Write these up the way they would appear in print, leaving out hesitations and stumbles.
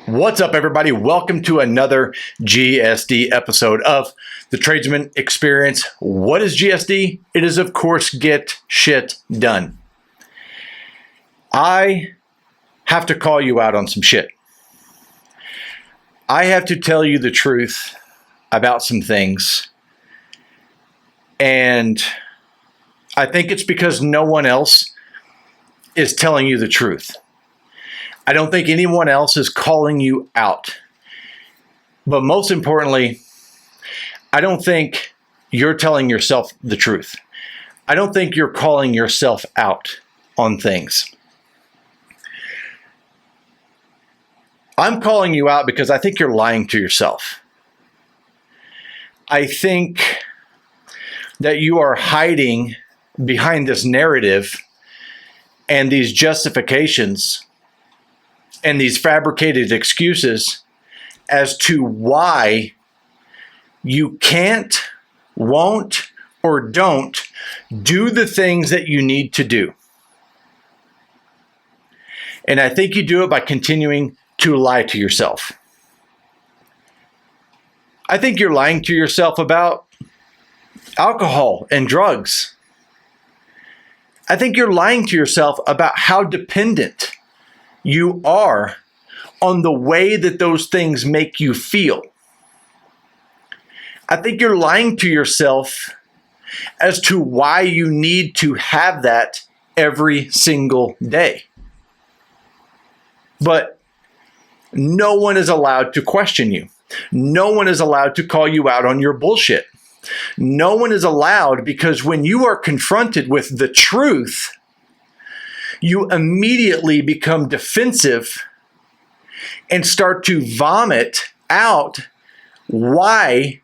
What's up, everybody? Welcome to another GSD episode of the Tradesman Experience. What is GSD? It is, of course, get shit done. I have to call you out on some shit. I have to tell you the truth about some things. And I think it's because no one else is telling you the truth. I don't think anyone else is calling you out. But most importantly, I don't think you're telling yourself the truth. I don't think you're calling yourself out on things. I'm calling you out because I think you're lying to yourself. I think that you are hiding behind this narrative and these justifications and these fabricated excuses as to why you can't, won't, or don't do the things that you need to do. And I think you do it by continuing to lie to yourself. I think you're lying to yourself about alcohol and drugs. I think you're lying to yourself about how dependent you are on the way that those things make you feel. I think you're lying to yourself as to why you need to have that every single day. But no one is allowed to question you. No one is allowed to call you out on your bullshit. No one is allowed, because when you are confronted with the truth, you immediately become defensive and start to vomit out why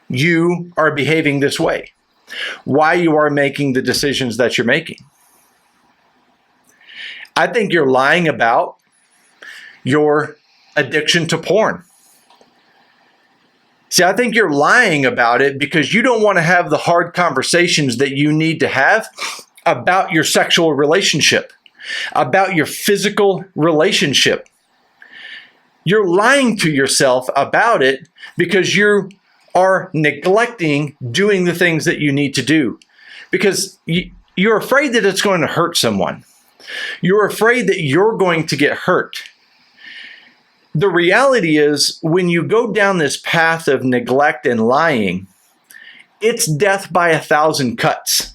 you are behaving this way, why you are making the decisions that you're making. I think you're lying about your addiction to porn. See, I think you're lying about it because you don't want to have the hard conversations that you need to have about your sexual relationship, about your physical relationship. You're lying to yourself about it because you are neglecting doing the things that you need to do, because you're afraid that it's going to hurt someone. You're afraid that you're going to get hurt. The reality is, when you go down this path of neglect and lying, it's death by 1,000 cuts.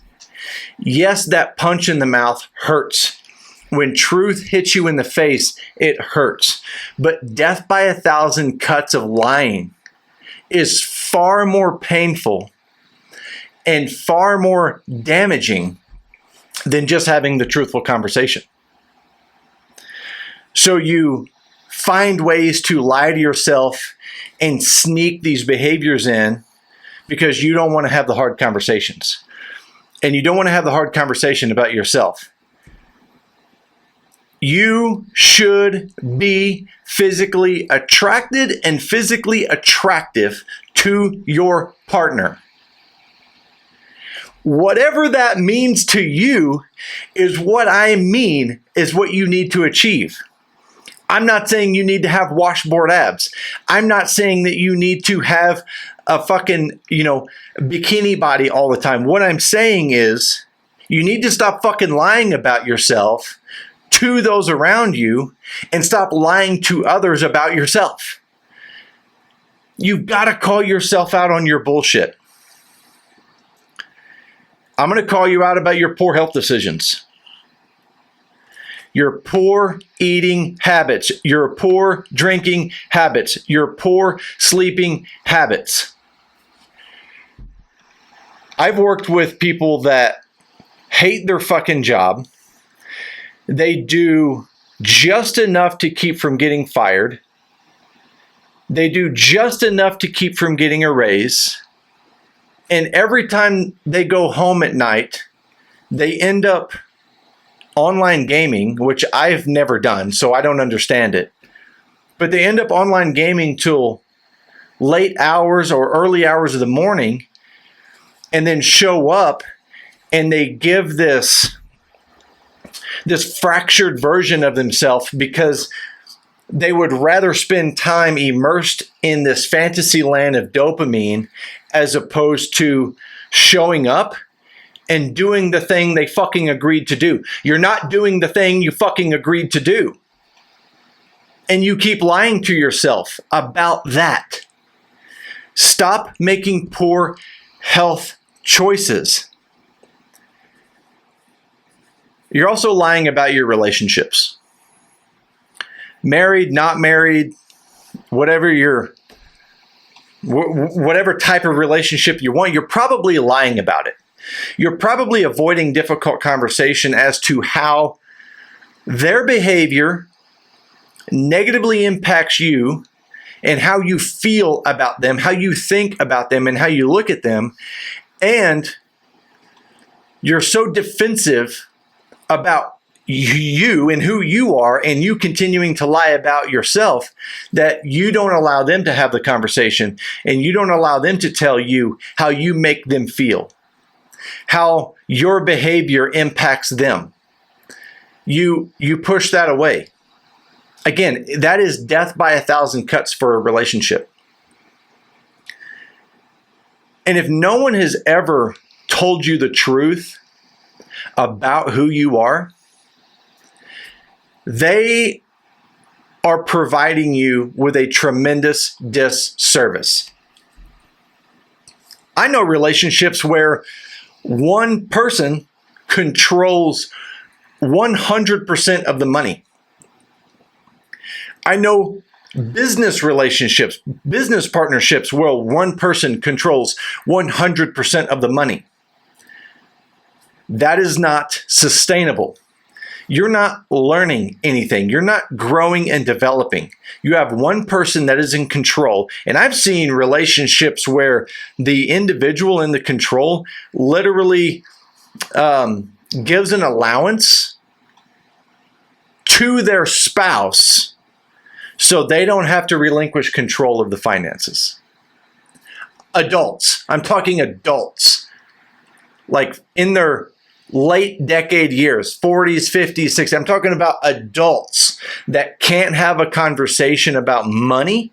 Yes, that punch in the mouth hurts. When truth hits you in the face, it hurts. But death by 1,000 cuts of lying is far more painful and far more damaging than just having the truthful conversation. So you find ways to lie to yourself and sneak these behaviors in because you don't want to have the hard conversations. And you don't want to have the hard conversation about yourself. You should be physically attracted and physically attractive to your partner. Whatever that means to you is what I mean is what you need to achieve. I'm not saying you need to have washboard abs. I'm not saying that you need to have a fucking, bikini body all the time. What I'm saying is you need to stop fucking lying about yourself to those around you and stop lying to others about yourself. You've got to call yourself out on your bullshit. I'm going to call you out about your poor health decisions, your poor eating habits, your poor drinking habits, your poor sleeping habits. I've worked with people that hate their fucking job. They do just enough to keep from getting fired. They do just enough to keep from getting a raise. And every time they go home at night, they end up online gaming, which I've never done, so I don't understand it. But they end up online gaming till late hours or early hours of the morning, and then show up and they give this fractured version of themselves because They would rather spend time immersed in this fantasy land of dopamine as opposed to showing up and doing the thing they fucking agreed to do. You're not doing the thing you fucking agreed to do. And you keep lying to yourself about that. Stop making poor health choices. You're also lying about your relationships. Married, not married, whatever type of relationship you want, you're probably lying about it. You're probably avoiding difficult conversation as to how their behavior negatively impacts you and how you feel about them, how you think about them, and how you look at them. And you're so defensive about you and who you are, and you continuing to lie about yourself, that you don't allow them to have the conversation, and you don't allow them to tell you how you make them feel, how your behavior impacts them. You push that away. Again, that is death by 1,000 cuts for a relationship. And if no one has ever told you the truth about who you are, they are providing you with a tremendous disservice. I know relationships where one person controls 100% of the money. I know business relationships, business partnerships where one person controls 100% of the money. That is not sustainable. You're not learning anything. You're not growing and developing. You have one person that is in control. And I've seen relationships where the individual in the control literally gives an allowance to their spouse so they don't have to relinquish control of the finances. Adults. I'm talking adults. Like in their late decade years, 40s, 50s, 60s. I'm talking about adults that can't have a conversation about money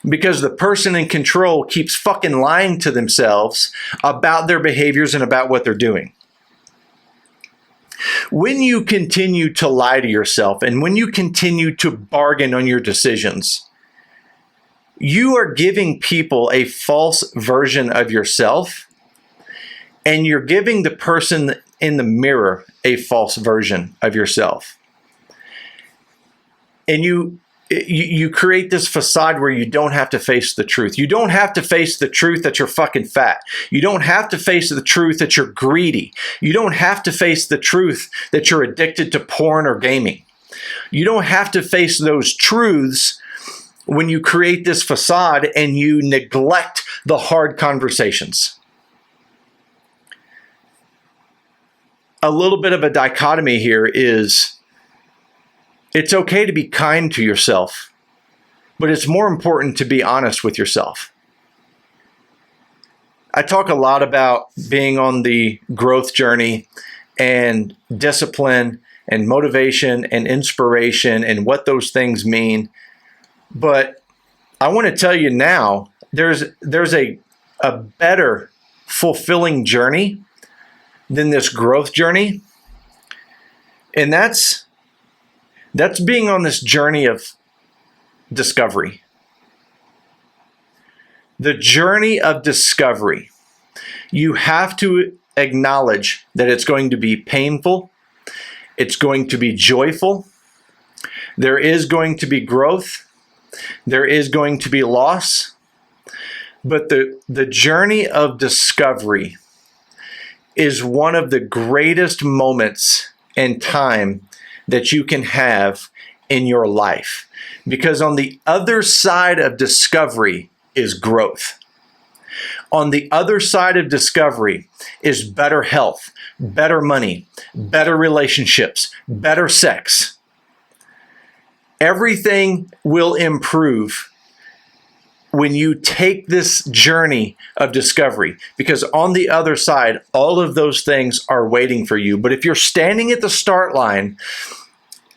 because the person in control keeps fucking lying to themselves about their behaviors and about what they're doing. When you continue to lie to yourself and when you continue to bargain on your decisions, you are giving people a false version of yourself, and you're giving the person in the mirror a false version of yourself. And you create this facade where you don't have to face the truth. You don't have to face the truth that you're fucking fat. You don't have to face the truth that you're greedy. You don't have to face the truth that you're addicted to porn or gaming. You don't have to face those truths when you create this facade and you neglect the hard conversations. A little bit of a dichotomy here is it's okay to be kind to yourself, but it's more important to be honest with yourself. I talk a lot about being on the growth journey and discipline and motivation and inspiration and what those things mean. But I want to tell you now, there's a better fulfilling journey than this growth journey. And that's being on this journey of discovery. The journey of discovery. You have to acknowledge that it's going to be painful. It's going to be joyful. There is going to be growth. There is going to be loss. But the journey of discovery is one of the greatest moments in time that you can have in your life. Because on the other side of discovery is growth. On the other side of discovery is better health, better money, better relationships, better sex. Everything will improve when you take this journey of discovery, because on the other side, all of those things are waiting for you. But if you're standing at the start line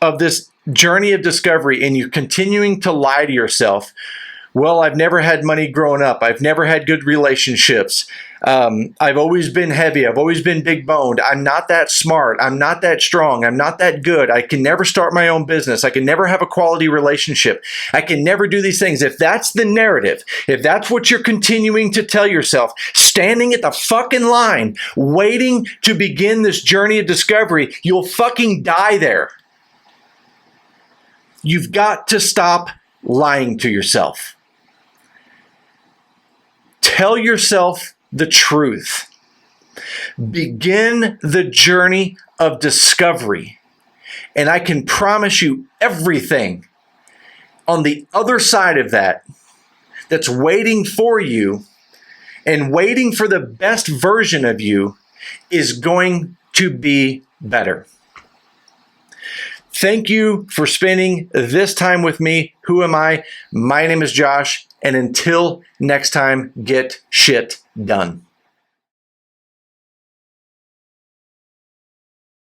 of this journey of discovery and you're continuing to lie to yourself, well, I've never had money growing up. I've never had good relationships. I've always been heavy. I've always been big boned. I'm not that smart. I'm not that strong. I'm not that good. I can never start my own business. I can never have a quality relationship. I can never do these things. If that's the narrative, if that's what you're continuing to tell yourself, standing at the fucking line, waiting to begin this journey of discovery, you'll fucking die there. You've got to stop lying to yourself. Tell yourself the truth. Begin the journey of discovery. And I can promise you everything on the other side of that that's waiting for you and waiting for the best version of you is going to be better. Thank you for spending this time with me. Who am I? My name is Josh. And until next time, get shit done.